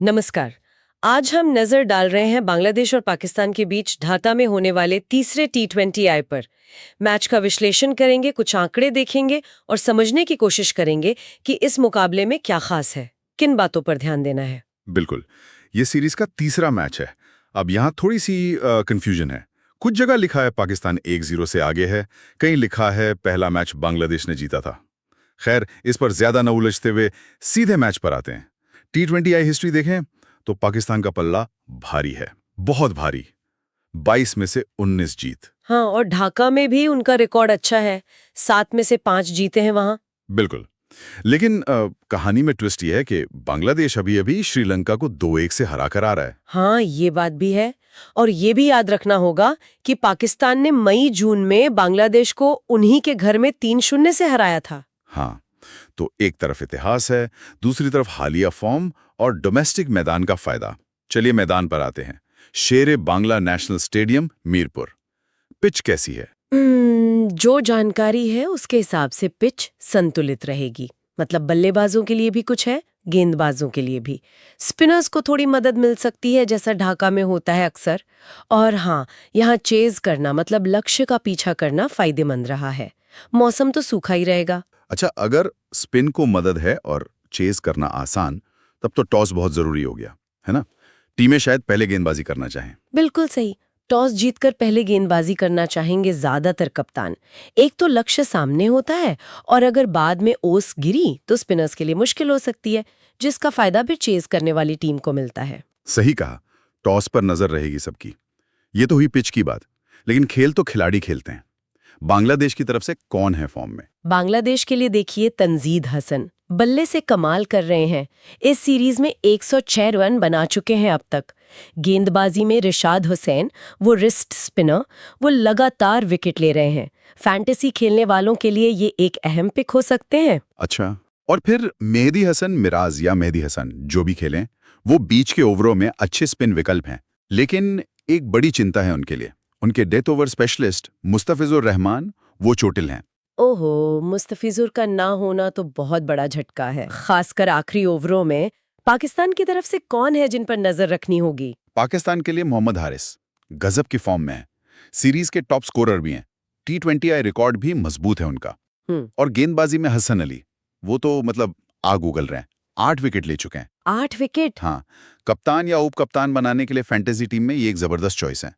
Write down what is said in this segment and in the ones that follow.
नमस्कार। आज हम नजर डाल रहे हैं बांग्लादेश और पाकिस्तान के बीच ढाका में होने वाले तीसरे T20I पर। मैच का विश्लेषण करेंगे, कुछ आंकड़े देखेंगे और समझने की कोशिश करेंगे कि इस मुकाबले में क्या खास है, किन बातों पर ध्यान देना है। बिल्कुल। ये सीरीज का तीसरा मैच है। अब यहाँ थोड़ी सी कंफ्यूजन है। कुछ जगह लिखा है पाकिस्तान 1-0 से आगे है, कहीं लिखा है पहला मैच बांग्लादेश ने जीता था। खैर, इस पर ज्यादा न उलझते हुए सीधे मैच पर आते हैं। T20I हिस्ट्री देखें तो पाकिस्तान का पल्ला भारी है, बहुत भारी। 22 में से 19 जीत। हाँ, और ढाका में भी उनका रिकॉर्ड अच्छा है, 7 में से 5 जीते हैं वहां। बिल्कुल। लेकिन कहानी में ट्विस्ट ये है कि बांग्लादेश अभी श्रीलंका को 2-1 से हरा कर आ रहा है। हाँ, ये बात भी है। और ये भी याद रखना होगा कि पाकिस्तान ने मई-जून में बांग्लादेश को उन्हीं के घर में 3-0 से हराया था। हाँ, तो एक तरफ इतिहास है, दूसरी तरफ हालिया फॉर्म और डोमेस्टिक मैदान का फायदा। चलिए मैदान पर आते हैं। शेरे Bangla national stadium, Mirpur. Pitch कैसी है? जो जानकारी है उसके हिसाब से पिच संतुलित रहेगी। मतलब बल्लेबाजों के लिए भी कुछ है, गेंदबाजों के लिए भी। स्पिनर्स को थोड़ी मदद मिल सकती है, जैसा ढाका में होता है अक्सर। और हाँ, यहाँ चेज करना मतलब लक्ष्य का पीछा करना फायदेमंद रहा है। मौसम तो सूखा ही रहेगा। अच्छा, अगर स्पिन को मदद है और चेज करना आसान, तब तो टॉस बहुत जरूरी हो गया, है ना? टीमें शायद पहले गेंदबाजी करना चाहें। बिल्कुल सही। टॉस जीतकर पहले गेंदबाजी करना चाहेंगे ज्यादातर कप्तान। एक तो लक्ष्य सामने होता है और अगर बाद में ओस गिरी तो स्पिनर्स के लिए मुश्किल हो सकती है, जिसका फायदा फिर चेज करने वाली टीम को मिलता है। सही कहा, टॉस पर नजर रहेगी सबकी। ये तो हुई पिच की बात, लेकिन खेल तो खिलाड़ी खेलते हैं। बांग्लादेश की तरफ से कौन है फॉर्म में? बांग्लादेश के लिए देखिए तंजीद हसन बल्ले से कमाल कर रहे हैं। इस सीरीज में 106 रन बना चुके हैं अब तक। गेंदबाजी में रिशाद हुसैन, वो रिस्ट स्पिनर, वो लगातार विकेट ले रहे हैं। फैंटेसी खेलने वालों के लिए ये एक अहम पिक हो सकते हैं। अच्छा, और फिर मेहदी हसन मिराज या मेहदी हसन जो भी खेलें, वो बीच के ओवरों में अच्छे स्पिन विकल्प हैं। लेकिन एक बड़ी चिंता है उनके लिए। उनके death over specialist Mustafizur Rahman वो चोटिल हैं। ओहो, मुस्तफिजुर का ना होना तो बहुत बड़ा झटका है, खासकर आखिरी ओवरों में। पाकिस्तान की तरफ से कौन है जिन पर नजर रखनी होगी? पाकिस्तान के लिए मोहम्मद हारिस गजब की फॉर्म में है, सीरीज के टॉप स्कोरर भी हैं। T20I रिकॉर्ड भी मजबूत है उनका। हम्म। और गेंदबाजी में हसन अली, वो तो मतलब आग उगल रहे हैं। 8 विकेट ले चुके हैं। 8 विकेट? हाँ, कप्तान या उप कप्तान बनाने के लिए फैंटेसी टीम में ये एक जबरदस्त चॉइस है।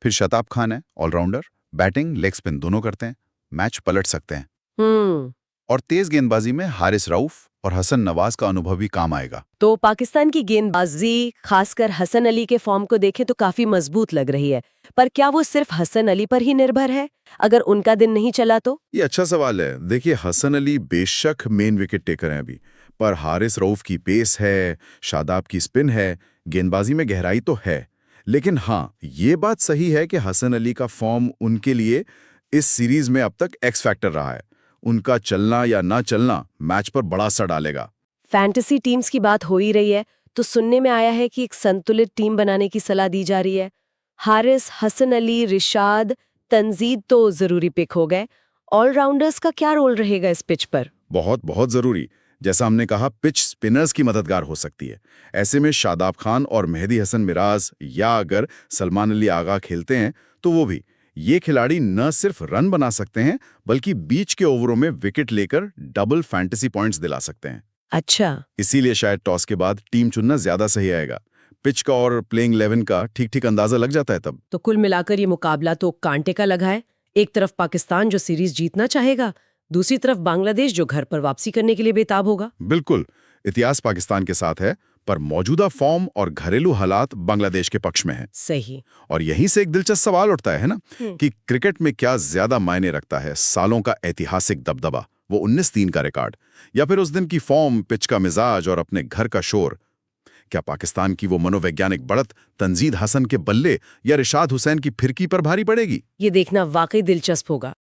फिर शताब खान है, ऑलराउंडर, बैटिंग लेग स्पिन दोनों करते हैं, मैच पलट सकते हैं। हम्म। और तेज गेंदबाजी में हारिस रऊफ और हसन नवाज का अनुभव भी काम आएगा। तो पाकिस्तान की गेंदबाजी, खासकर हसन अली के फॉर्म को देखें तो काफी मजबूत लग रही है। पर क्या वो सिर्फ हसन अली पर ही निर्भर है? अगर उनका दिन नहीं चला तो? ये अच्छा सवाल है। देखिए, हसन अली बेशक मेन विकेट टेकर हैं अभी, पर हारिस रऊफ की पेस है, शादाब की स्पिन है, गेंदबाजी में गहराई तो है। लेकिन हाँ, ये बात सही है कि हसन अली का फॉर्म उनके लिए इस सीरीज में अब तक एक्स फैक्टर रहा है। उनका चलना या ना चलना मैच पर बड़ा असर डालेगा। फैंटेसी टीम्स की बात हो ही रही है, तो सुनने में आया है कि एक संतुलित टीम बनाने की सलाह दी जा रही है। हारिस, हसन अली, रिशाद, तंजीद तो जरूरी पिक हो गए। ऑलराउंडर्स का क्या रोल रहेगा इस पिच पर? बहुत बहुत जरूरी। जैसा हमने कहा, पिच स्पिनर्स की मददगार हो सकती है। ऐसे में शादाब खान और मेहदी हसन मिराज या अगर सलमान अली आगा खेलते हैं तो वो भी। ये खिलाड़ी न सिर्फ रन बना सकते हैं, बल्कि बीच के ओवरों में विकेट लेकर डबल फैंटेसी पॉइंट्स दिला सकते हैं। अच्छा। इसीलिए शायद टॉस के बाद टीम चुनना ज्यादा सही आएगा। पिच का और प्लेइंग 11 का ठीक ठीक अंदाजा लग जाता है तब। तो कुल मिलाकर ये मुकाबला तो कांटे का लगा है। एक तरफ पाकिस्तान जो सीरीज जीतना चाहेगा, दूसरी तरफ बांग्लादेश जो घर पर वापसी करने के लिए बेताब होगा। बिल्कुल, इतिहास पाकिस्तान के साथ है, पर मौजूदा फॉर्म और घरेलू हालात बांग्लादेश के पक्ष में है। सही। और यहीं से एक दिलचस्प सवाल उठता है ना, कि क्रिकेट में क्या ज्यादा मायने रखता है, सालों का ऐतिहासिक दबदबा, वो 19-3 का रिकॉर्ड, या फिर उस दिन की फॉर्म, पिच का मिजाज और अपने घर का शोर? क्या पाकिस्तान की वो मनोवैज्ञानिक बढ़त तंजीद हसन के बल्ले या रिशाद हुसैन की फिरकी पर भारी पड़ेगी? ये देखना वाकई दिलचस्प होगा।